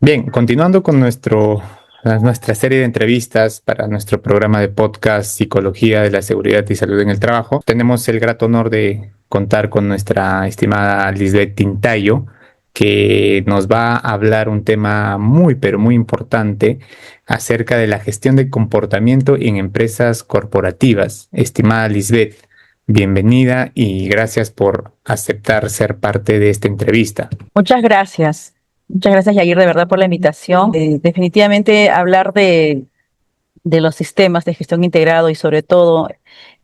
Bien, continuando con nuestra serie de entrevistas para nuestro programa de podcast Psicología de la Seguridad y Salud en el Trabajo, tenemos el grato honor de contar con nuestra estimada Lisbeth Tintayo, que nos va a hablar un tema muy, pero muy importante acerca de la gestión de comportamiento en empresas corporativas. Estimada Lisbeth, bienvenida y gracias por aceptar ser parte de esta entrevista. Muchas gracias. Muchas gracias, Yair, de verdad por la invitación. Definitivamente hablar de los sistemas de gestión integrado y sobre todo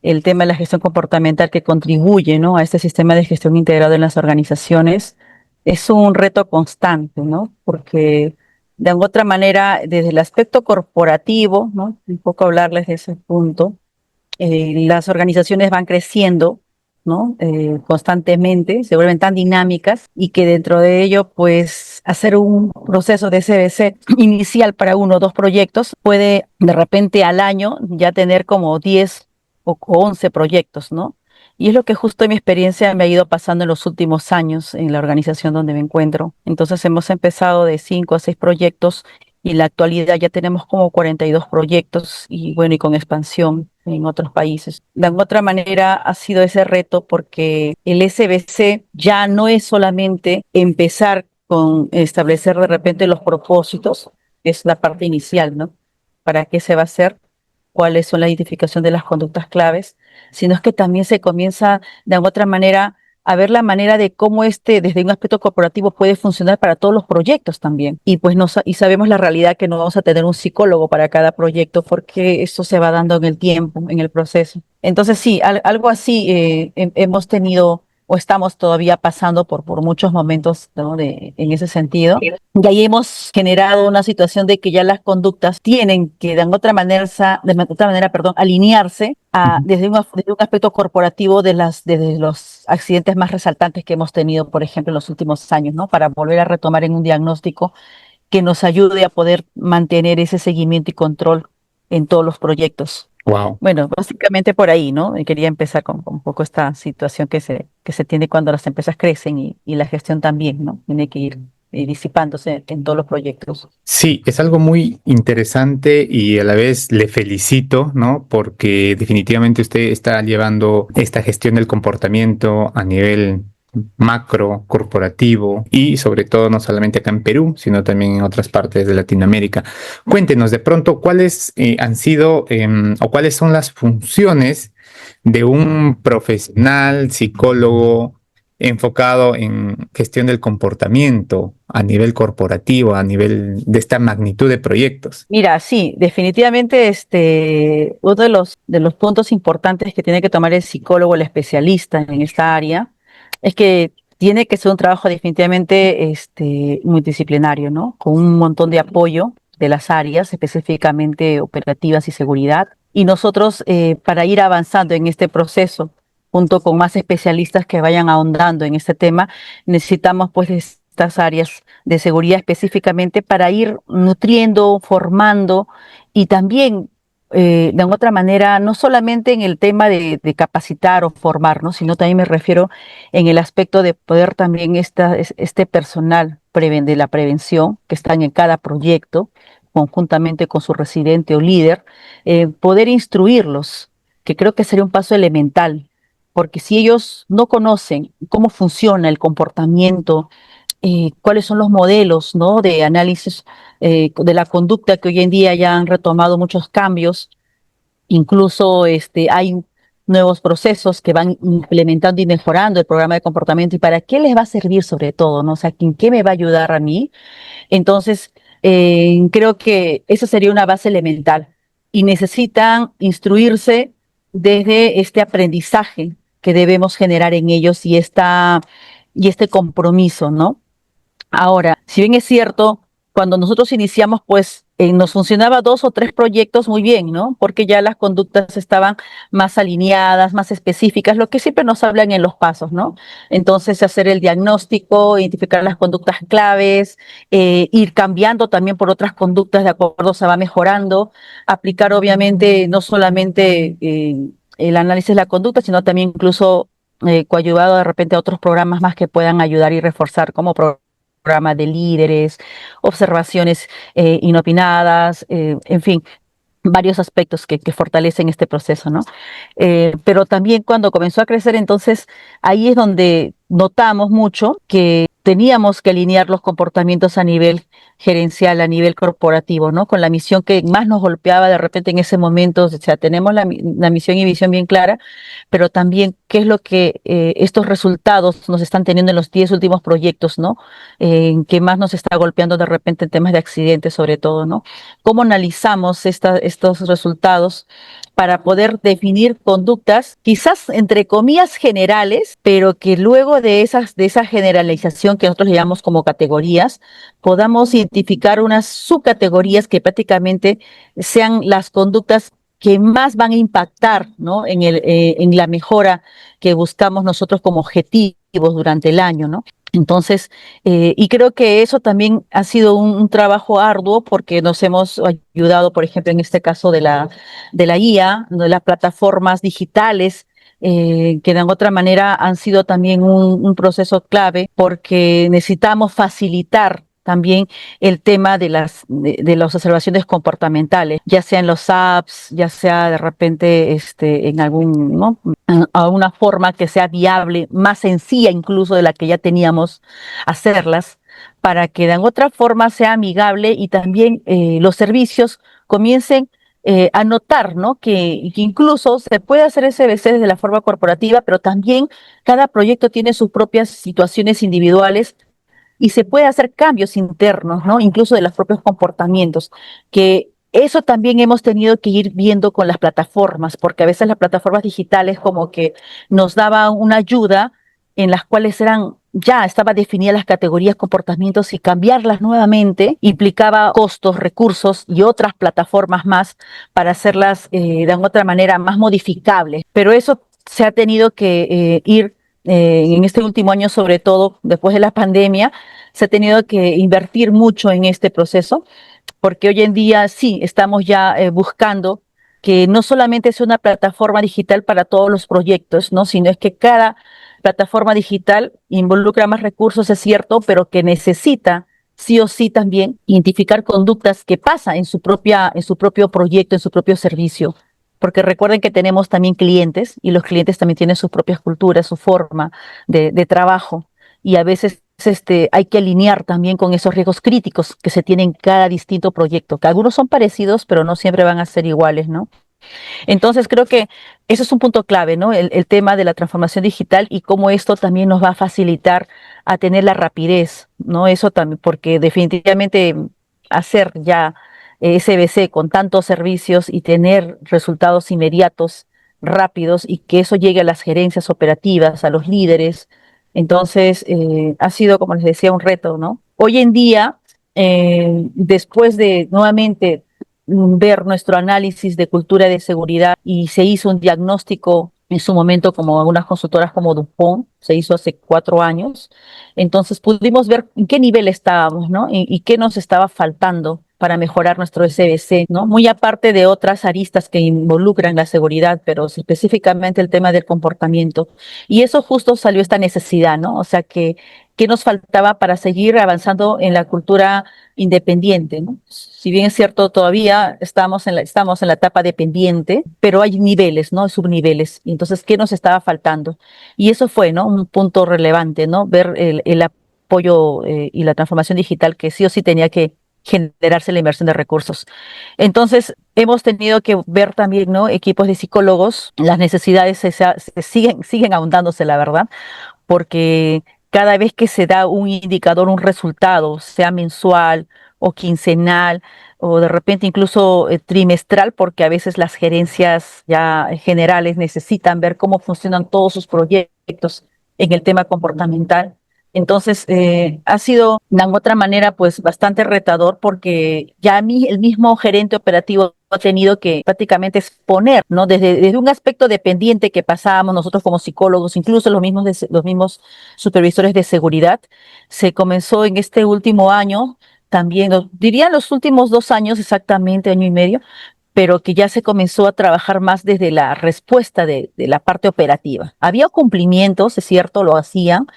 el tema de la gestión comportamental que contribuye, ¿no?, a este sistema de gestión integrado en las organizaciones es un reto constante, ¿no? Porque de alguna otra manera, desde el aspecto corporativo, ¿no?, un poco hablarles de ese punto, las organizaciones van creciendo, ¿no? Constantemente, se vuelven tan dinámicas y que dentro de ello, pues, hacer un proceso de CBC inicial para uno o dos proyectos puede de repente al año ya tener como 10 o 11 proyectos, ¿no? Y es lo que justo en mi experiencia me ha ido pasando en los últimos años en la organización donde me encuentro. Entonces hemos empezado de 5 a 6 proyectos y en la actualidad ya tenemos como 42 proyectos y bueno, y con expansión en otros países. De alguna otra manera ha sido ese reto porque el SBC ya no es solamente empezar con establecer de repente los propósitos, es la parte inicial, ¿no? ¿Para qué se va a hacer? ¿Cuáles son la identificación de las conductas claves? Sino es que también se comienza de alguna otra manera a ver la manera de cómo desde un aspecto corporativo, puede funcionar para todos los proyectos también. Y pues y sabemos la realidad que no vamos a tener un psicólogo para cada proyecto porque esto se va dando en el tiempo, en el proceso. Entonces sí, algo así hemos tenido o estamos todavía pasando por muchos momentos, ¿no?, en ese sentido. Y ahí hemos generado una situación de que ya las conductas tienen que de otra manera, perdón, alinearse desde un aspecto corporativo desde los accidentes más resaltantes que hemos tenido, por ejemplo, en los últimos años, ¿no? Para volver a retomar en un diagnóstico que nos ayude a poder mantener ese seguimiento y control en todos los proyectos. Wow. Bueno, básicamente por ahí, ¿no? Y quería empezar con un poco esta situación que se tiene cuando las empresas crecen y la gestión también, ¿no? Tiene que ir disipándose en todos los proyectos. Sí, es algo muy interesante y a la vez le felicito, ¿no? Porque definitivamente usted está llevando esta gestión del comportamiento a nivel macro, corporativo y sobre todo no solamente acá en Perú, sino también en otras partes de Latinoamérica. Cuéntenos de pronto cuáles han sido o cuáles son las funciones de un profesional psicólogo enfocado en gestión del comportamiento a nivel corporativo, a nivel de esta magnitud de proyectos. Mira, sí, definitivamente uno de los puntos importantes que tiene que tomar el psicólogo, el especialista en esta área, es que tiene que ser un trabajo definitivamente multidisciplinario, ¿no? Con un montón de apoyo de las áreas, específicamente operativas y seguridad. Y nosotros, para ir avanzando en este proceso, junto con más especialistas que vayan ahondando en este tema, necesitamos pues estas áreas de seguridad específicamente para ir nutriendo, formando y también de otra manera, no solamente en el tema de capacitar o formar, ¿no?, sino también me refiero en el aspecto de poder también este personal de la prevención que están en cada proyecto, conjuntamente con su residente o líder, poder instruirlos, que creo que sería un paso elemental, porque si ellos no conocen cómo funciona el comportamiento, cuáles son los modelos, ¿no?, de análisis de la conducta que hoy en día ya han retomado muchos cambios, incluso hay nuevos procesos que van implementando y mejorando el programa de comportamiento y para qué les va a servir sobre todo, ¿no? O sea, ¿en qué me va a ayudar a mí? Entonces, creo que esa sería una base elemental y necesitan instruirse desde este aprendizaje que debemos generar en ellos y este compromiso, ¿no? Ahora, si bien es cierto, cuando nosotros iniciamos, pues nos funcionaba 2 o 3 proyectos muy bien, ¿no? Porque ya las conductas estaban más alineadas, más específicas, lo que siempre nos hablan en los pasos, ¿no? Entonces, hacer el diagnóstico, identificar las conductas claves, ir cambiando también por otras conductas de acuerdo se va mejorando, aplicar obviamente no solamente el análisis de la conducta, sino también incluso coadyuvado de repente a otros programas más que puedan ayudar y reforzar como programa de líderes, observaciones inopinadas, en fin, varios aspectos que fortalecen este proceso, ¿no? Pero también cuando comenzó a crecer, entonces ahí es donde notamos mucho que teníamos que alinear los comportamientos a nivel gerencial, a nivel corporativo, ¿no? Con la misión que más nos golpeaba de repente en ese momento, o sea, tenemos la misión y visión bien clara, pero también qué es lo que estos resultados nos están teniendo en los 10 últimos proyectos, ¿no? Que más nos está golpeando de repente en temas de accidentes sobre todo, ¿no? ¿Cómo analizamos estos resultados para poder definir conductas, quizás entre comillas generales, pero que luego de esa generalización que nosotros le llamamos como categorías, podamos identificar unas subcategorías que prácticamente sean las conductas que más van a impactar, ¿no? En la mejora que buscamos nosotros como objetivos durante el año, ¿no? Entonces, y creo que eso también ha sido un trabajo arduo porque nos hemos ayudado, por ejemplo, en este caso de la IA, de las plataformas digitales, que de otra manera han sido también un proceso clave porque necesitamos facilitar también el tema de las observaciones comportamentales, ya sea en los apps, ya sea de repente en algún, ¿no? A una forma que sea viable, más sencilla incluso de la que ya teníamos hacerlas, para que de otra forma sea amigable y también los servicios comiencen a notar, ¿no? Que incluso se puede hacer SBC desde la forma corporativa, pero también cada proyecto tiene sus propias situaciones individuales y se puede hacer cambios internos, ¿no? Incluso de los propios comportamientos, que eso también hemos tenido que ir viendo con las plataformas, porque a veces las plataformas digitales como que nos daban una ayuda en las cuales ya estaba definidas las categorías, comportamientos y cambiarlas nuevamente implicaba costos, recursos y otras plataformas más para hacerlas de otra manera más modificables. Pero eso se ha tenido que ir en este último año, sobre todo después de la pandemia, se ha tenido que invertir mucho en este proceso, porque hoy en día sí estamos ya buscando que no solamente sea una plataforma digital para todos los proyectos, ¿no? Sino es que cada plataforma digital involucra más recursos, es cierto, pero que necesita sí o sí también identificar conductas que pasan en su propio proyecto, en su propio servicio. Porque recuerden que tenemos también clientes y los clientes también tienen sus propias culturas, su forma de trabajo. Y a veces hay que alinear también con esos riesgos críticos que se tienen en cada distinto proyecto, que algunos son parecidos, pero no siempre van a ser iguales, ¿no? Entonces creo que eso es un punto clave, ¿no? El tema de la transformación digital y cómo esto también nos va a facilitar a tener la rapidez, ¿no? Eso también, porque definitivamente hacer ya SBC con tantos servicios y tener resultados inmediatos, rápidos y que eso llegue a las gerencias operativas, a los líderes. Entonces, ha sido, como les decía, un reto, ¿no? Hoy en día, después de nuevamente ver nuestro análisis de cultura de seguridad y se hizo un diagnóstico en su momento como algunas consultoras como Dupont, se hizo hace 4 años. Entonces pudimos ver en qué nivel estábamos, ¿no? Y qué nos estaba faltando para mejorar nuestro SBC, ¿no? Muy aparte de otras aristas que involucran la seguridad, pero específicamente el tema del comportamiento. Y eso justo salió esta necesidad, ¿no? O sea, ¿qué nos faltaba para seguir avanzando en la cultura independiente, ¿no? Si bien es cierto, todavía estamos en la etapa dependiente, pero hay niveles, ¿no? Subniveles. Y entonces, ¿qué nos estaba faltando? Y eso fue, ¿no? Un punto relevante, ¿no? Ver el apoyo y la transformación digital que sí o sí tenía que generarse la inversión de recursos. Entonces, hemos tenido que ver también, ¿no? Equipos de psicólogos, las necesidades siguen ahondándose, la verdad, porque cada vez que se da un indicador, un resultado, sea mensual o quincenal, o de repente incluso trimestral, porque a veces las gerencias ya generales necesitan ver cómo funcionan todos sus proyectos en el tema comportamental. Entonces, ha sido de otra manera pues bastante retador porque ya a mí el mismo gerente operativo ha tenido que prácticamente exponer, ¿no? Desde un aspecto dependiente que pasábamos nosotros como psicólogos, incluso los mismos supervisores de seguridad, se comenzó en este último año, también, diría los últimos 2 años exactamente, año y medio, pero que ya se comenzó a trabajar más desde la respuesta de la parte operativa. Había cumplimientos, es cierto, lo hacían,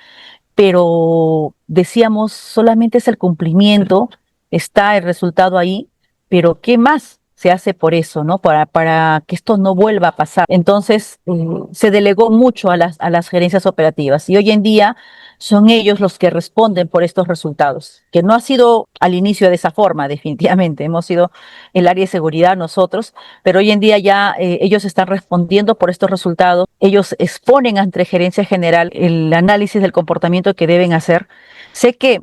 pero decíamos solamente es el cumplimiento, está el resultado ahí, pero ¿qué más se hace por eso, ¿no? Para que esto no vuelva a pasar. Entonces, se delegó mucho a las gerencias operativas y hoy en día son ellos los que responden por estos resultados, que no ha sido al inicio de esa forma, definitivamente. Hemos sido el área de seguridad nosotros, pero hoy en día ya ellos están respondiendo por estos resultados. Ellos exponen ante gerencia general el análisis del comportamiento que deben hacer. Sé que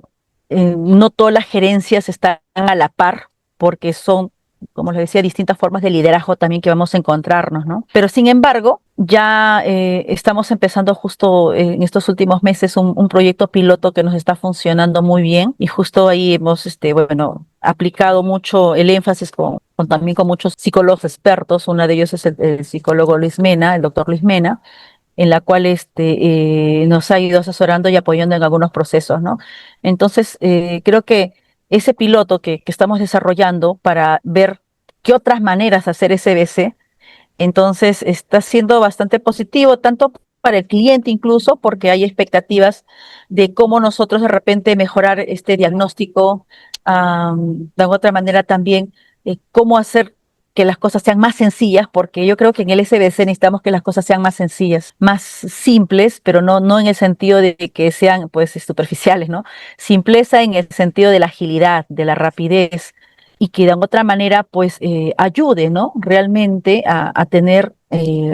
no todas las gerencias están a la par porque son, como les decía, distintas formas de liderazgo también que vamos a encontrarnos, ¿no? Pero sin embargo, ya estamos empezando justo en estos últimos meses un proyecto piloto que nos está funcionando muy bien y justo ahí hemos, bueno, aplicado mucho el énfasis también con muchos psicólogos expertos. Uno de ellos es el psicólogo Luis Mena, el doctor Luis Mena, en la cual nos ha ido asesorando y apoyando en algunos procesos, ¿no? Entonces, creo que ese piloto que estamos desarrollando para ver qué otras maneras hacer SBC, entonces está siendo bastante positivo, tanto para el cliente incluso, porque hay expectativas de cómo nosotros de repente mejorar este diagnóstico, de otra manera también, cómo hacer que las cosas sean más sencillas, porque yo creo que en el SBC necesitamos que las cosas sean más sencillas, más simples, pero no en el sentido de que sean pues superficiales, ¿no? Simpleza en el sentido de la agilidad, de la rapidez, y que de otra manera pues ayude, ¿no? Realmente a tener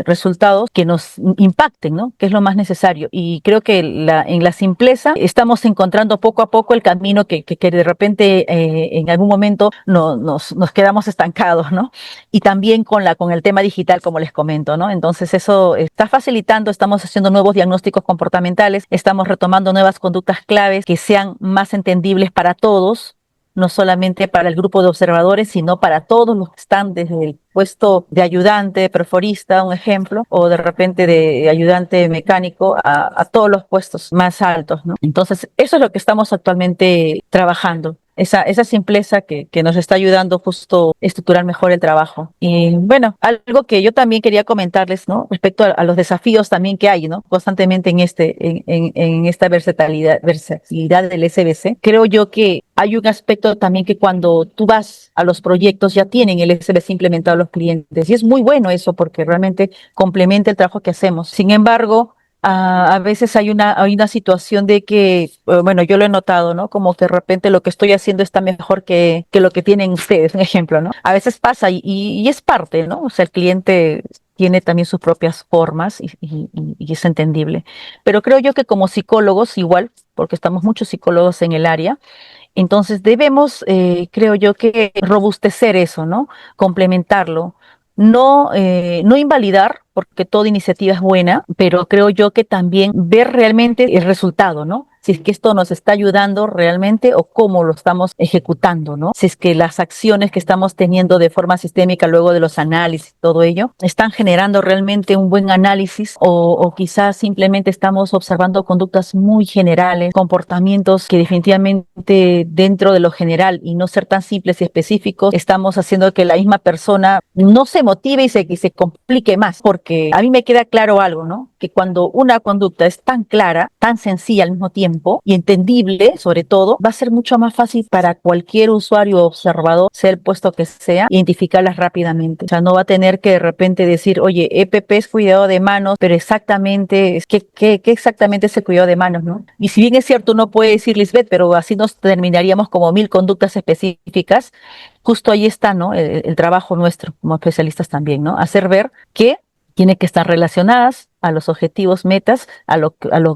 resultados que nos impacten, ¿no? Que es lo más necesario. Y creo que en la simpleza estamos encontrando poco a poco el camino que de repente en algún momento nos quedamos estancados, ¿no? Y también con el tema digital, como les comento, ¿no? Entonces eso está facilitando, estamos haciendo nuevos diagnósticos comportamentales, estamos retomando nuevas conductas claves que sean más entendibles para todos, no solamente para el grupo de observadores, sino para todos los que están desde el puesto de ayudante, perforista, un ejemplo, o de repente de ayudante mecánico a todos los puestos más altos, ¿no? Entonces, eso es lo que estamos actualmente trabajando. Esa simpleza que nos está ayudando justo a estructurar mejor el trabajo. Y bueno, algo que yo también quería comentarles, ¿no? Respecto a los desafíos también que hay, ¿no? Constantemente en esta versatilidad del SBC. Creo yo que hay un aspecto también que cuando tú vas a los proyectos ya tienen el SBC implementado los clientes y es muy bueno eso porque realmente complementa el trabajo que hacemos. Sin embargo, a veces hay una situación de que, bueno, yo lo he notado, ¿no? Como que de repente lo que estoy haciendo está mejor que lo que tienen ustedes, un ejemplo, ¿no? A veces pasa y es parte, ¿no? O sea, el cliente tiene también sus propias formas y es entendible. Pero creo yo que como psicólogos, igual, porque estamos muchos psicólogos en el área, entonces debemos, creo yo, que robustecer eso, ¿no? Complementarlo. No invalidar, porque toda iniciativa es buena, pero creo yo que también ver realmente el resultado, ¿no? Si es que esto nos está ayudando realmente o cómo lo estamos ejecutando, ¿no? Si es que las acciones que estamos teniendo de forma sistémica luego de los análisis, todo ello, están generando realmente un buen análisis o quizás simplemente estamos observando conductas muy generales, comportamientos que definitivamente dentro de lo general y no ser tan simples y específicos, estamos haciendo que la misma persona no se motive y se complique más, porque a mí me queda claro algo, ¿no? Que cuando una conducta es tan clara, tan sencilla al mismo tiempo y entendible, sobre todo, va a ser mucho más fácil para cualquier usuario o observador, sea el puesto que sea, identificarlas rápidamente. O sea, no va a tener que de repente decir, oye, EPP es cuidado de manos, pero exactamente, ¿qué exactamente es el cuidado de manos, no? Y si bien es cierto, uno puede decir, Lisbeth, pero así nos terminaríamos como 1000 conductas específicas, justo ahí está, ¿no? El trabajo nuestro como especialistas también, ¿no? Hacer ver que tiene que estar relacionadas a los objetivos, metas,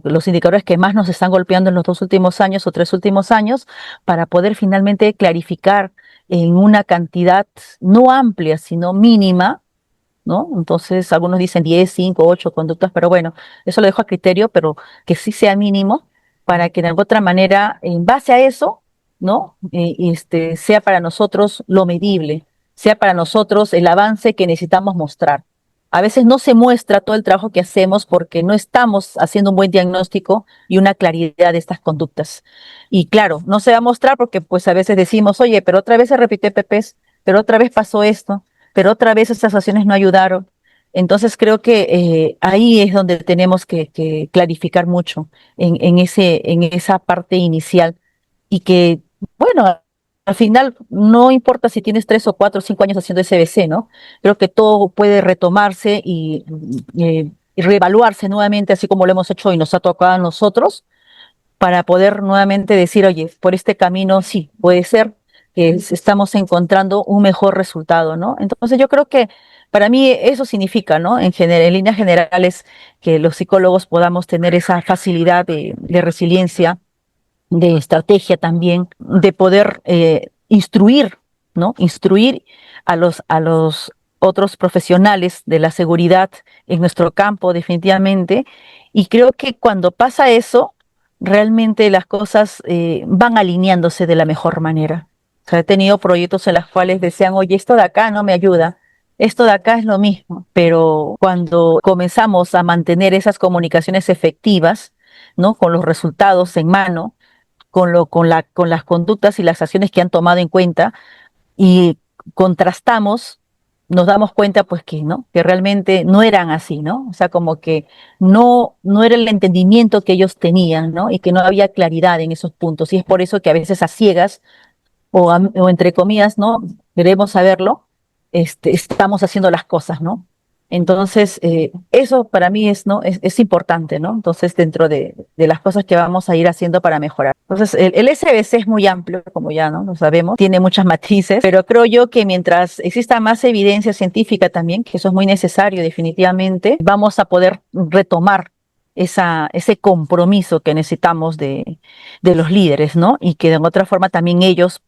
los indicadores que más nos están golpeando en los 2 últimos años o 3 últimos años, para poder finalmente clarificar en una cantidad no amplia, sino mínima, ¿no? Entonces, algunos dicen 10, 5, 8 conductas, pero bueno, eso lo dejo a criterio, pero que sí sea mínimo para que de alguna otra manera, en base a eso, ¿no? Sea para nosotros lo medible, sea para nosotros el avance que necesitamos mostrar. A veces no se muestra todo el trabajo que hacemos porque no estamos haciendo un buen diagnóstico y una claridad de estas conductas. Y claro, no se va a mostrar porque pues a veces decimos, oye, pero otra vez se repitió PPs, pero otra vez pasó esto, pero otra vez estas acciones no ayudaron. Entonces creo que ahí es donde tenemos que clarificar mucho en esa parte inicial y que, bueno, al final no importa si tienes 3 o 4 o 5 años haciendo SBC, ¿no? Creo que todo puede retomarse y reevaluarse nuevamente, así como lo hemos hecho y nos ha tocado a nosotros, para poder nuevamente decir, oye, por este camino sí, puede ser que estamos encontrando un mejor resultado, ¿no? Entonces yo creo que para mí eso significa, ¿no? En líneas generales, que los psicólogos podamos tener esa facilidad de resiliencia, de estrategia también, de poder instruir, ¿no? Instruir a los otros profesionales de la seguridad en nuestro campo, definitivamente. Y creo que cuando pasa eso, realmente las cosas van alineándose de la mejor manera. O sea, he tenido proyectos en los cuales decían, oye, esto de acá no me ayuda. Esto de acá es lo mismo, pero cuando comenzamos a mantener esas comunicaciones efectivas, ¿no? Con los resultados en mano, con las conductas y las acciones que han tomado en cuenta y contrastamos, nos damos cuenta pues que no, que realmente no eran así, ¿no? O sea, como que no era el entendimiento que ellos tenían, ¿no? Y que no había claridad en esos puntos. Y es por eso que a veces a ciegas o entre comillas, ¿no? Queremos saberlo, estamos haciendo las cosas, ¿no? Entonces, eso para mí es, ¿no? Es importante, ¿no? Entonces, dentro de las cosas que vamos a ir haciendo para mejorar. Entonces, el SBC es muy amplio, como ya, ¿no? Lo sabemos, tiene muchas matices, pero creo yo que mientras exista más evidencia científica también, que eso es muy necesario definitivamente, vamos a poder retomar ese compromiso que necesitamos de los líderes, ¿no? Y que de otra forma también ellos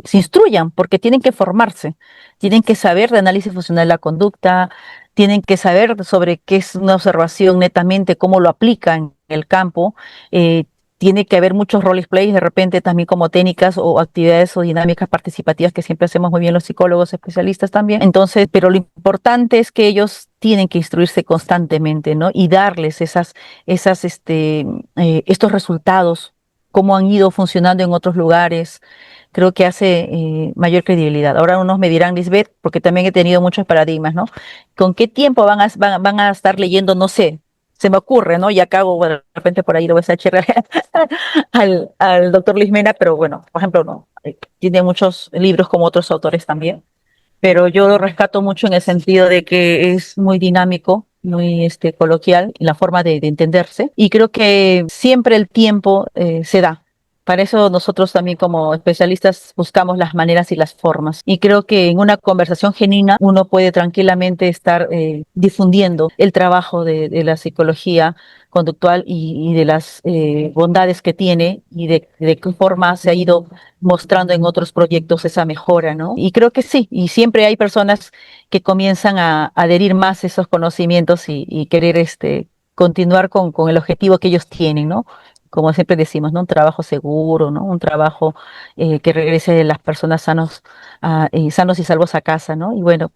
se instruyan, porque tienen que formarse, tienen que saber de análisis funcional de la conducta, tienen que saber sobre qué es una observación netamente, cómo lo aplican en el campo. eh, Tiene que haber muchos role plays de repente también como técnicas o actividades o dinámicas participativas que siempre hacemos muy bien los psicólogos especialistas también. Entonces, pero lo importante es que ellos tienen que instruirse constantemente, ¿no? Y darles estos resultados, cómo han ido funcionando en otros lugares. Creo que hace mayor credibilidad. Ahora unos me dirán, Lisbeth, porque también he tenido muchos paradigmas, ¿no? ¿Con qué tiempo van a estar leyendo? No sé, se me ocurre, ¿no? Y acá, bueno, de repente por ahí lo voy a echar al doctor Luis Mena, pero bueno, por ejemplo, no, tiene muchos libros como otros autores también, pero yo lo rescato mucho en el sentido de que es muy dinámico, muy coloquial, la forma de entenderse, y creo que siempre el tiempo se da. Para eso nosotros también como especialistas buscamos las maneras y las formas. Y creo que en una conversación genuina uno puede tranquilamente estar difundiendo el trabajo de la psicología conductual y de las bondades que tiene y de qué forma se ha ido mostrando en otros proyectos esa mejora, ¿no? Y creo que sí, y siempre hay personas que comienzan a adherir más esos conocimientos y querer continuar con el objetivo que ellos tienen, ¿no? Como siempre decimos, ¿no? Un trabajo seguro, ¿no? Un trabajo que regrese las personas sanos y salvos a casa, ¿no? Y bueno,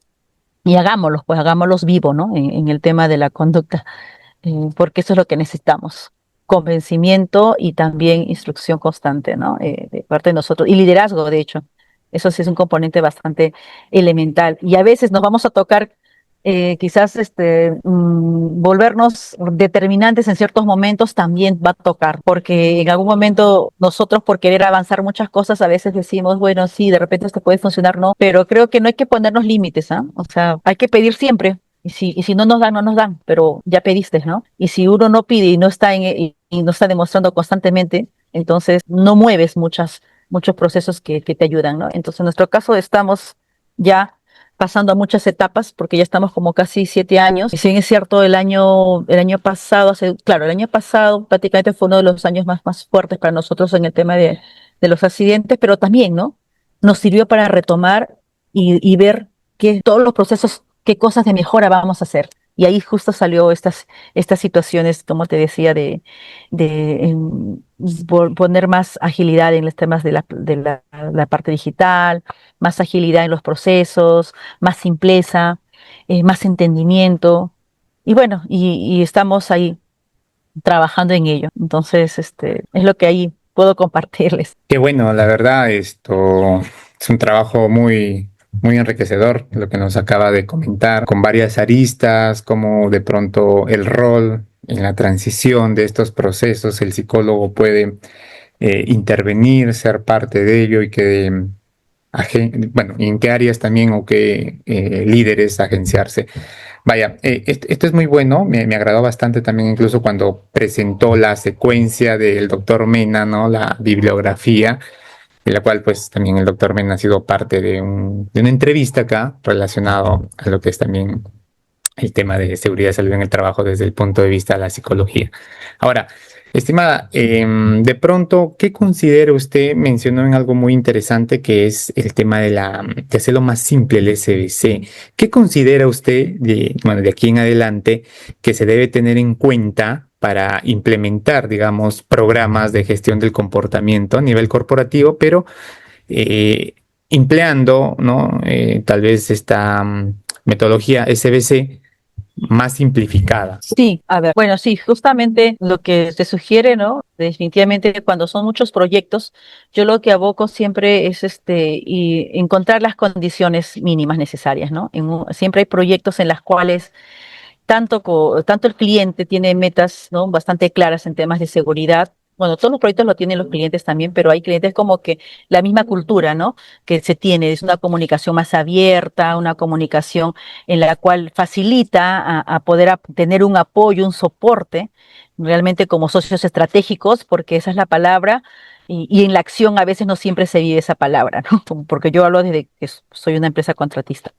y hagámoslos, pues hagámoslos vivo, ¿no? En el tema de la conducta, porque eso es lo que necesitamos. Convencimiento y también instrucción constante, ¿no? De parte de nosotros. Y liderazgo, de hecho. Eso sí es un componente bastante elemental. Y a veces nos vamos a tocar quizás volvernos determinantes en ciertos momentos también va a tocar, porque en algún momento nosotros por querer avanzar muchas cosas a veces decimos, bueno, sí, de repente esto puede funcionar, no, pero creo que no hay que ponernos límites, ¿ah? O sea, hay que pedir siempre. Y si no nos dan, no nos dan, pero ya pediste, ¿no? Y si uno no pide y no está y no está demostrando constantemente, entonces no mueves muchos procesos que te ayudan, ¿no? Entonces, en nuestro caso estamos ya pasando a muchas etapas, porque ya estamos como casi 7 años. Y si bien es cierto, el año pasado, claro, el año pasado prácticamente fue uno de los años más fuertes para nosotros en el tema de los accidentes, pero también, ¿no? Nos sirvió para retomar y ver todos los procesos, qué cosas de mejora vamos a hacer. Y ahí justo salió estas situaciones, como te decía, de poner más agilidad en los temas la parte digital, más agilidad en los procesos, más simpleza, más entendimiento. Y bueno, y estamos ahí trabajando en ello. Entonces, es lo que ahí puedo compartirles. Qué bueno, la verdad, esto es un trabajo muy Muy enriquecedor lo que nos acaba de comentar, con varias aristas, como de pronto el rol en la transición de estos procesos, el psicólogo puede intervenir, ser parte de ello y que, bueno, y en qué áreas también o qué líderes agenciarse. Vaya, esto es muy bueno, me agradó bastante también incluso cuando presentó la secuencia del doctor Mena, ¿no? La bibliografía, de la cual pues también el doctor Mena ha sido parte de una entrevista acá relacionado a lo que es también el tema de seguridad y salud en el trabajo desde el punto de vista de la psicología. Ahora, estimada, de pronto, ¿qué considera usted? Mencionó en algo muy interesante que es el tema de hacerlo más simple el SBC. ¿Qué considera usted bueno, de aquí en adelante que se debe tener en cuenta para implementar, digamos, programas de gestión del comportamiento a nivel corporativo, pero eh, empleando, ¿no? Tal vez esta metodología SBC más simplificada? Sí, a ver, bueno, sí, justamente lo que se sugiere, ¿no? Definitivamente cuando son muchos proyectos, yo lo que aboco siempre es y encontrar las condiciones mínimas necesarias, ¿no? Siempre hay proyectos en las cuales tanto el cliente tiene metas, ¿no? Bastante claras en temas de seguridad. Bueno, todos los proyectos lo tienen los clientes también, pero hay clientes como que la misma cultura, ¿no? Que se tiene, es una comunicación más abierta, una comunicación en la cual facilita a poder tener un apoyo, un soporte, realmente como socios estratégicos, porque esa es la palabra, y en la acción a veces no siempre se vive esa palabra, ¿no? Porque yo hablo desde que soy una empresa contratista.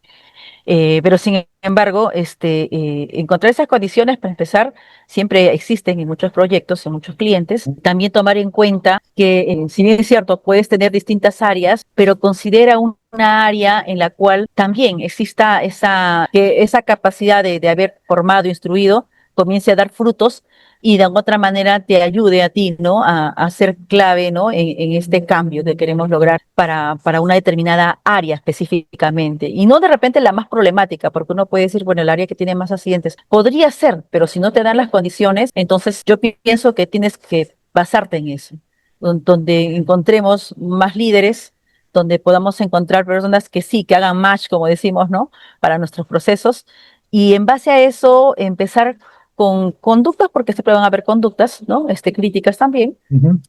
Pero sin embargo, encontrar esas condiciones para empezar siempre existen en muchos proyectos, en muchos clientes. También tomar en cuenta que, si bien es cierto, puedes tener distintas áreas, pero considera una área en la cual también exista esa capacidad de haber formado, instruido, comience a dar frutos y de otra manera te ayude a ti, ¿no? A ser clave, ¿no? En este cambio que queremos lograr para una determinada área específicamente. Y no de repente la más problemática, porque uno puede decir, bueno, el área que tiene más accidentes. Podría ser, pero si no te dan las condiciones, entonces yo pienso que tienes que basarte en eso, donde encontremos más líderes, donde podamos encontrar personas que sí, que hagan match, como decimos, ¿no? Para nuestros procesos. Y en base a eso, empezar con conductas, porque siempre van a haber conductas, ¿no? Críticas también, Ujú.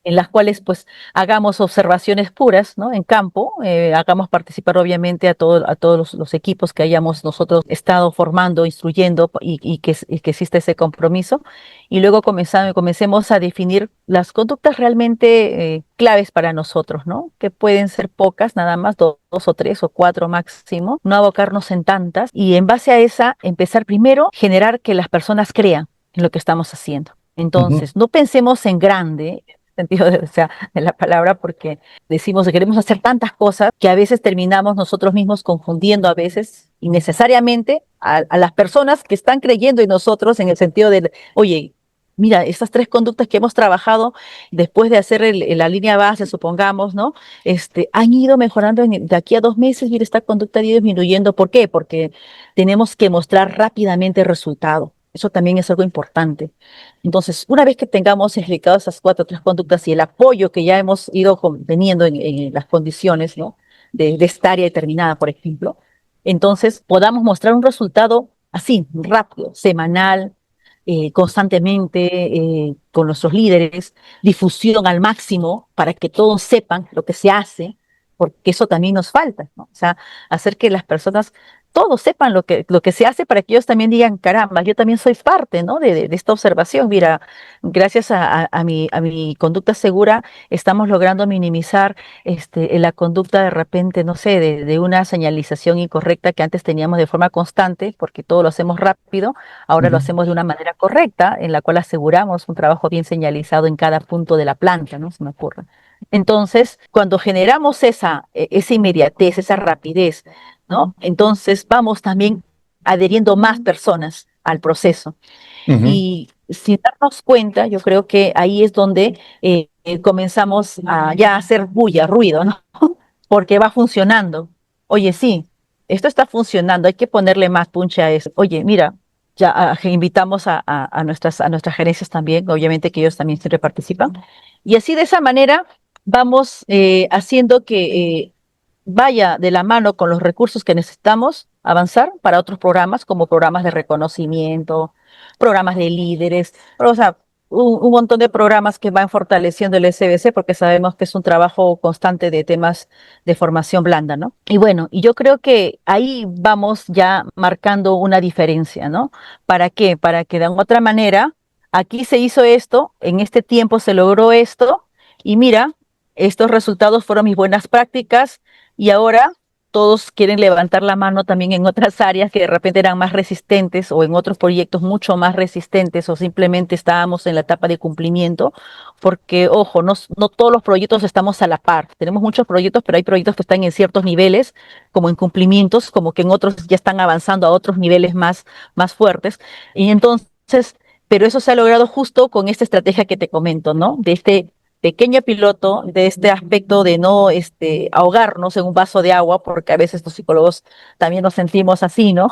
en las cuales pues hagamos observaciones puras, ¿no? En campo, hagamos participar obviamente a todos los equipos que hayamos nosotros estado formando, instruyendo y que existe ese compromiso. Y luego comencemos a definir las conductas realmente claves para nosotros, ¿no? Que pueden ser pocas, nada más, dos o tres o cuatro máximo, no abocarnos en tantas y en base a esa empezar primero generar que las personas crean en lo que estamos haciendo. Ujú. Entonces, no pensemos en grande, en el sentido de, o sea, de la palabra, porque decimos que queremos hacer tantas cosas que a veces terminamos nosotros mismos confundiendo a veces innecesariamente a las personas que están creyendo en nosotros en el sentido de, oye, mira, estas tres conductas que hemos trabajado después de hacer la línea base, supongamos, ¿no? Han ido mejorando de aquí a 2 meses, mira, esta conducta ha ido disminuyendo. ¿Por qué? Porque tenemos que mostrar rápidamente el resultado. Eso también es algo importante. Entonces, una vez que tengamos explicadas esas cuatro o tres conductas y el apoyo que ya hemos ido teniendo en las condiciones, ¿no? De esta área determinada, por ejemplo, entonces podamos mostrar un resultado así, rápido, semanal, constantemente, con nuestros líderes, difusión al máximo para que todos sepan lo que se hace, porque eso también nos falta, ¿no? O sea, hacer que las personas todos sepan lo que se hace para que ellos también digan, caramba, yo también soy parte, ¿no? De esta observación. Mira, gracias a mi conducta segura, estamos logrando minimizar la conducta de repente, no sé, de una señalización incorrecta que antes teníamos de forma constante, porque todo lo hacemos rápido, ahora lo Ujú. hacemos de una manera correcta, en la cual aseguramos un trabajo bien señalizado en cada punto de la planta, ¿no? Se me ocurre. Entonces, cuando generamos esa inmediatez, esa rapidez, ¿no? Entonces vamos también adheriendo más personas al proceso. Ujú. Y sin darnos cuenta, yo creo que ahí es donde comenzamos a ya hacer bulla, ruido, ¿no? Porque va funcionando. Oye, sí, esto está funcionando, hay que ponerle más punche a eso. Oye, mira, ya invitamos a nuestras gerencias también, obviamente que ellos también siempre participan. Y así de esa manera vamos haciendo que vaya de la mano con los recursos que necesitamos avanzar para otros programas, como programas de reconocimiento, programas de líderes, o sea, un montón de programas que van fortaleciendo el SBC porque sabemos que es un trabajo constante de temas de formación blanda, ¿no? Y bueno, y yo creo que ahí vamos ya marcando una diferencia, ¿no? ¿Para qué? Para que de otra manera, aquí se hizo esto, en este tiempo se logró esto, y mira, estos resultados fueron mis buenas prácticas y ahora todos quieren levantar la mano también en otras áreas que de repente eran más resistentes o en otros proyectos mucho más resistentes o simplemente estábamos en la etapa de cumplimiento, porque ojo, no todos los proyectos estamos a la par. Tenemos muchos proyectos, pero hay proyectos que están en ciertos niveles, como en cumplimientos, como que en otros ya están avanzando a otros niveles más fuertes. Y entonces, pero eso se ha logrado justo con esta estrategia que te comento, ¿no? De este pequeño piloto, de este aspecto de no ahogarnos en un vaso de agua, porque a veces los psicólogos también nos sentimos así, ¿no?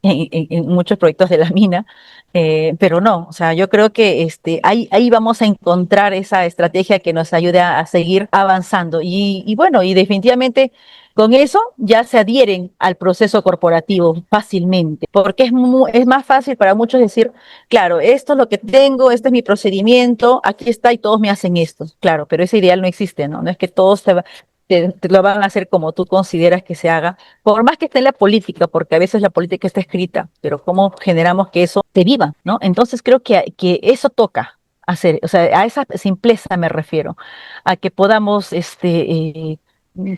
En muchos proyectos de la mina, pero no, o sea, yo creo que ahí vamos a encontrar esa estrategia que nos ayude a seguir avanzando. Y bueno, y definitivamente con eso ya se adhieren al proceso corporativo fácilmente, porque es más fácil para muchos decir, claro, esto es lo que tengo, este es mi procedimiento, aquí está y todos me hacen esto. Claro, pero ese ideal no existe, ¿no? No es que todos te lo van a hacer como tú consideras que se haga, por más que esté en la política, porque a veces la política está escrita, pero cómo generamos que eso se viva, ¿no? Entonces creo que eso toca hacer, o sea, a esa simpleza me refiero, a que podamos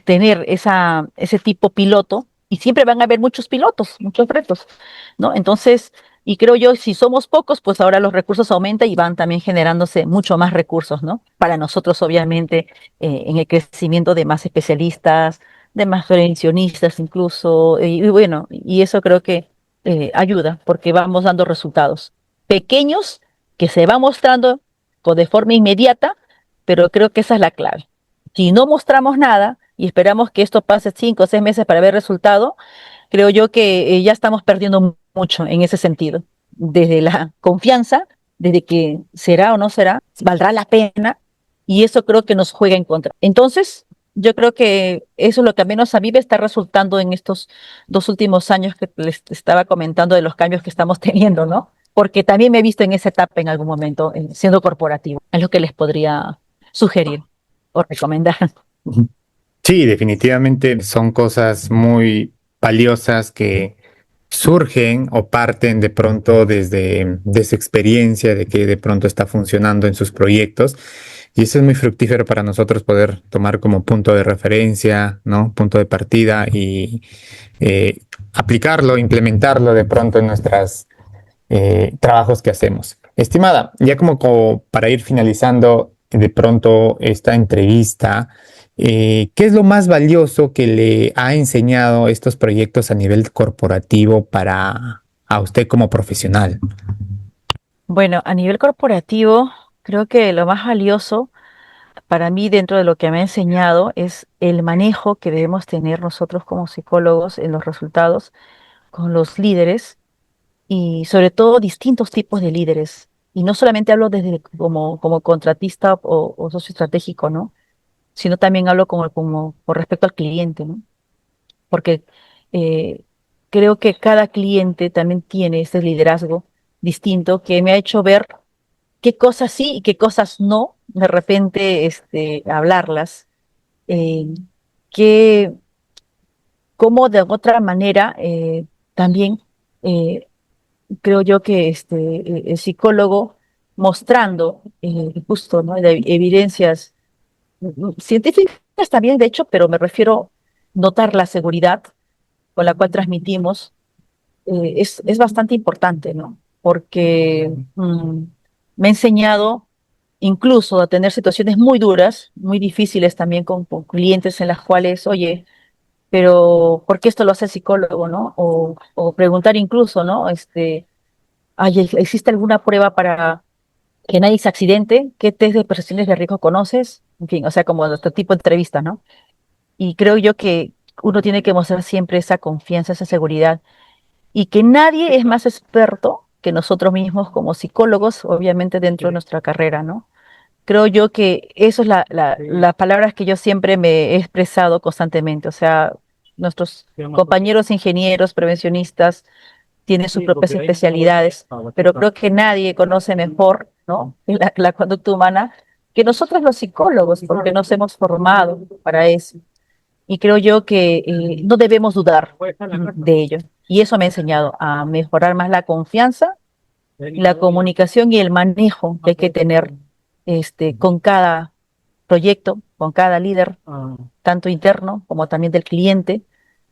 tener ese tipo piloto, y siempre van a haber muchos pilotos, muchos retos, ¿no? Entonces, y creo yo, si somos pocos, pues ahora los recursos aumentan y van también generándose mucho más recursos, ¿no? Para nosotros, obviamente, en el crecimiento de más especialistas, de más prevencionistas incluso, y bueno, y eso creo que ayuda porque vamos dando resultados pequeños que se van mostrando de forma inmediata, pero creo que esa es la clave. Si no mostramos nada y esperamos que esto pase 5 o 6 meses para ver resultado, creo yo que ya estamos perdiendo mucho en ese sentido. Desde la confianza, desde que será o no será, valdrá la pena, y eso creo que nos juega en contra. Entonces, yo creo que eso es lo que al menos a mí me está resultando en estos 2 últimos años que les estaba comentando de los cambios que estamos teniendo, ¿no? Porque también me he visto en esa etapa en algún momento, siendo corporativo. Es lo que les podría sugerir o recomendar. Sí, definitivamente son cosas muy valiosas que surgen o parten de pronto de su experiencia, de que de pronto está funcionando en sus proyectos. Y eso es muy fructífero para nosotros poder tomar como punto de referencia, ¿no? Punto de partida y aplicarlo, implementarlo de pronto en nuestros trabajos que hacemos. Estimada, ya como para ir finalizando de pronto esta entrevista, ¿qué es lo más valioso que le ha enseñado estos proyectos a nivel corporativo para a usted como profesional? Bueno, a nivel corporativo, creo que lo más valioso para mí dentro de lo que me ha enseñado es el manejo que debemos tener nosotros como psicólogos en los resultados con los líderes y sobre todo distintos tipos de líderes. Y no solamente hablo desde como contratista o socio estratégico, ¿no? Sino también hablo como con respecto al cliente, ¿no? Porque eh, creo que cada cliente también tiene ese liderazgo distinto que me ha hecho ver qué cosas sí y qué cosas no, de repente hablarlas, eh, que cómo de otra manera también eh, creo yo que el psicólogo mostrando justo, ¿no? De evidencias científicas también, de hecho, pero me refiero notar la seguridad con la cual transmitimos es bastante importante, ¿no? Porque me ha enseñado incluso a tener situaciones muy duras, muy difíciles también con clientes en las cuales, oye, pero ¿por qué esto lo hace el psicólogo, no? O preguntar incluso, ¿no? Ay, ¿existe alguna prueba para que nadie se accidente? ¿Qué test de percepciones de riesgo conoces? En fin, o sea, como este tipo de entrevistas, ¿no? Y creo yo que uno tiene que mostrar siempre esa confianza, esa seguridad y que nadie es más experto que nosotros mismos como psicólogos, obviamente dentro de nuestra carrera, ¿no? Creo yo que eso es las palabras que yo siempre me he expresado constantemente. O sea, nuestros compañeros ingenieros, prevencionistas, tienen sus propias especialidades, pero creo que nadie conoce mejor, ¿no?, la conducta humana que nosotros los psicólogos, porque nos hemos formado para eso. Y creo yo que no debemos dudar de ello. Y eso me ha enseñado a mejorar más la confianza, la comunicación y el manejo que hay que tener con cada proyecto, con cada líder, tanto interno como también del cliente,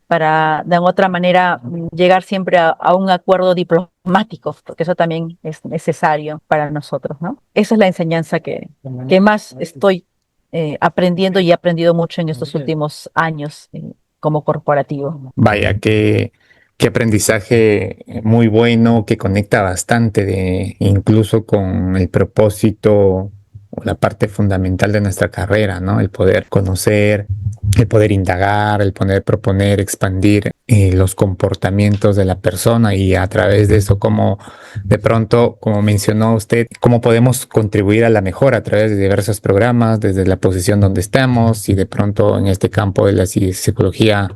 para de otra manera llegar siempre a un acuerdo diplomático, porque eso también es necesario para nosotros, ¿no? Esa es la enseñanza que más estoy aprendiendo y he aprendido mucho en estos últimos años como corporativo. Vaya, qué aprendizaje muy bueno que conecta bastante incluso con el propósito o la parte fundamental de nuestra carrera, ¿no? El poder conocer, el poder indagar, el poder proponer, expandir los comportamientos de la persona y a través de eso, como de pronto, como mencionó usted, cómo podemos contribuir a la mejora a través de diversos programas, desde la posición donde estamos y de pronto en este campo de la psicología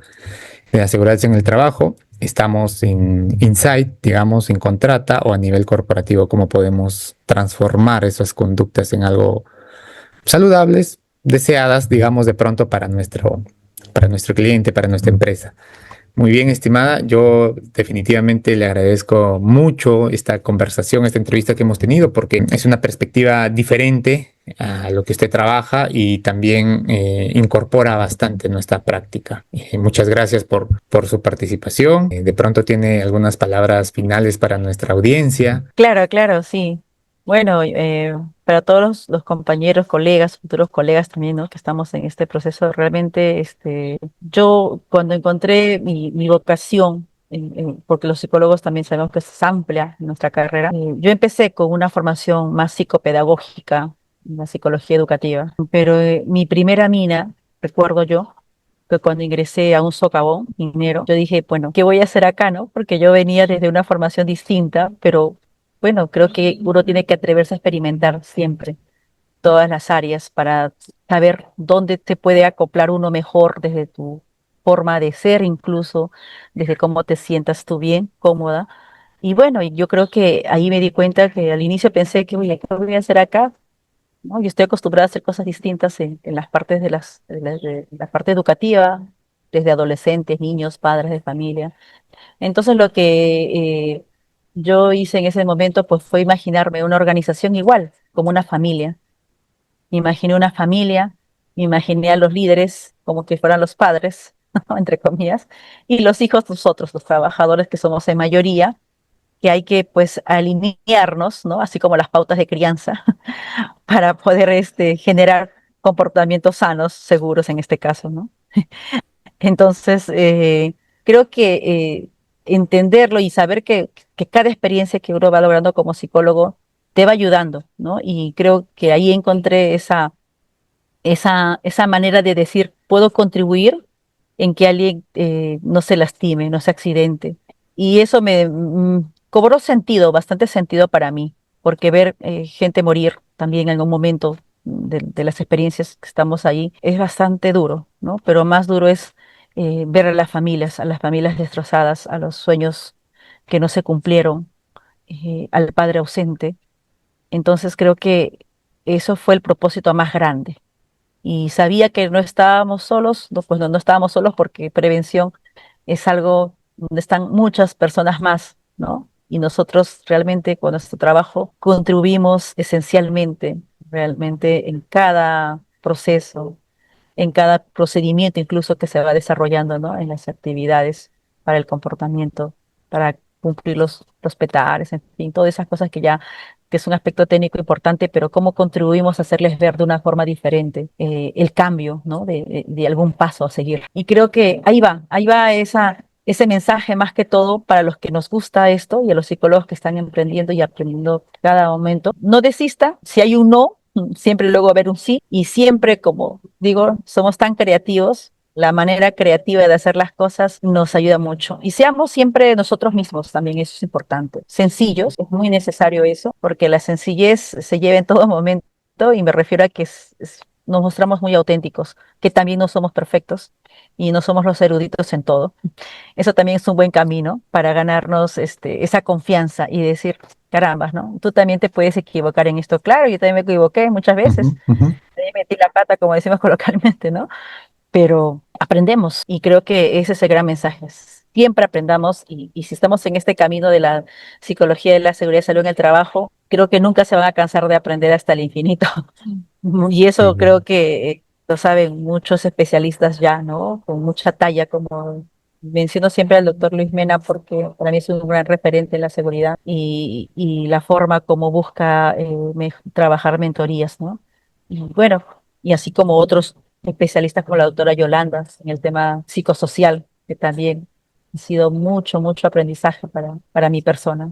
de asegurarse en el trabajo, estamos en Insight, digamos, en contrata o a nivel corporativo, cómo podemos transformar esas conductas en algo saludables, deseadas, digamos, de pronto para nuestro cliente, para nuestra empresa. Muy bien, estimada. Yo definitivamente le agradezco mucho esta conversación, esta entrevista que hemos tenido, porque es una perspectiva diferente a lo que usted trabaja y también incorpora bastante nuestra práctica. Muchas gracias por su participación. De pronto tiene algunas palabras finales para nuestra audiencia. Claro, claro, sí. Bueno, para todos los compañeros, colegas, futuros colegas también, ¿no?, que estamos en este proceso, realmente, yo cuando encontré mi vocación, porque los psicólogos también sabemos que es amplia en nuestra carrera, yo empecé con una formación más psicopedagógica, la psicología educativa, pero mi primera mina, recuerdo yo, que cuando ingresé a un socavón minero, yo dije, bueno, ¿qué voy a hacer acá, no? Porque yo venía desde una formación distinta, pero bueno, creo que uno tiene que atreverse a experimentar siempre todas las áreas para saber dónde te puede acoplar uno mejor desde tu forma de ser, incluso desde cómo te sientas tú bien, cómoda. Y bueno, y yo creo que ahí me di cuenta que al inicio pensé que, oye, ¿qué voy a hacer acá? ¿No? Yo estoy acostumbrada a hacer cosas distintas en las partes de la parte educativa, desde adolescentes, niños, padres de familia. Entonces lo que yo hice en ese momento pues fue imaginarme una organización igual, como una familia. Me imaginé una familia, me imaginé a los líderes como que fueran los padres, ¿no?, entre comillas, y los hijos nosotros, los trabajadores que somos en mayoría, que hay que pues alinearnos, ¿no?, así como las pautas de crianza para poder generar comportamientos sanos, seguros en este caso, ¿no? Entonces, creo que entenderlo y saber que cada experiencia que uno va logrando como psicólogo te va ayudando, ¿no? Y creo que ahí encontré esa manera de decir, puedo contribuir en que alguien no se lastime, no se accidente. Y eso me cobró sentido, bastante sentido para mí, porque ver gente morir también en un momento de las experiencias que estamos ahí es bastante duro, ¿no? Pero más duro es ver a las familias destrozadas, a los sueños que no se cumplieron, al padre ausente. Entonces creo que eso fue el propósito más grande y sabía que no estábamos solos, no, pues no estábamos solos porque prevención es algo donde están muchas personas más, ¿no? Y nosotros realmente con nuestro trabajo contribuimos esencialmente, realmente en cada proceso, en cada procedimiento incluso que se va desarrollando, ¿no?, en las actividades para el comportamiento, para cumplir los PETARES, en fin, todas esas cosas que es un aspecto técnico importante, pero cómo contribuimos a hacerles ver de una forma diferente el cambio, ¿no?, de algún paso a seguir. Y creo que ahí va ese mensaje más que todo para los que nos gusta esto y a los psicólogos que están emprendiendo y aprendiendo cada momento. No desista, si hay un no, siempre luego va a haber un sí, y siempre, como digo, somos tan creativos, la manera creativa de hacer las cosas nos ayuda mucho. Y seamos siempre nosotros mismos, también eso es importante. Sencillos, es muy necesario eso, porque la sencillez se lleva en todo momento y me refiero a que nos mostramos muy auténticos, que también no somos perfectos y no somos los eruditos en todo. Eso también es un buen camino para ganarnos esa confianza y decir, carambas, ¿no? Tú también te puedes equivocar en esto. Claro, yo también me equivoqué muchas veces, Ujú, ujú, también metí la pata, como decimos coloquialmente, ¿no? Pero aprendemos y creo que ese es el gran mensaje. Siempre aprendamos y si estamos en este camino de la psicología de la seguridad y salud en el trabajo, creo que nunca se van a cansar de aprender hasta el infinito. Y eso sí, creo que lo saben muchos especialistas ya, ¿no? Con mucha talla, como menciono siempre al doctor Luis Mena porque para mí es un gran referente en la seguridad y la forma como busca trabajar mentorías, ¿no? Y bueno, y así como otros especialistas como la doctora Yolanda en el tema psicosocial, que también ha sido mucho, mucho aprendizaje para mi persona.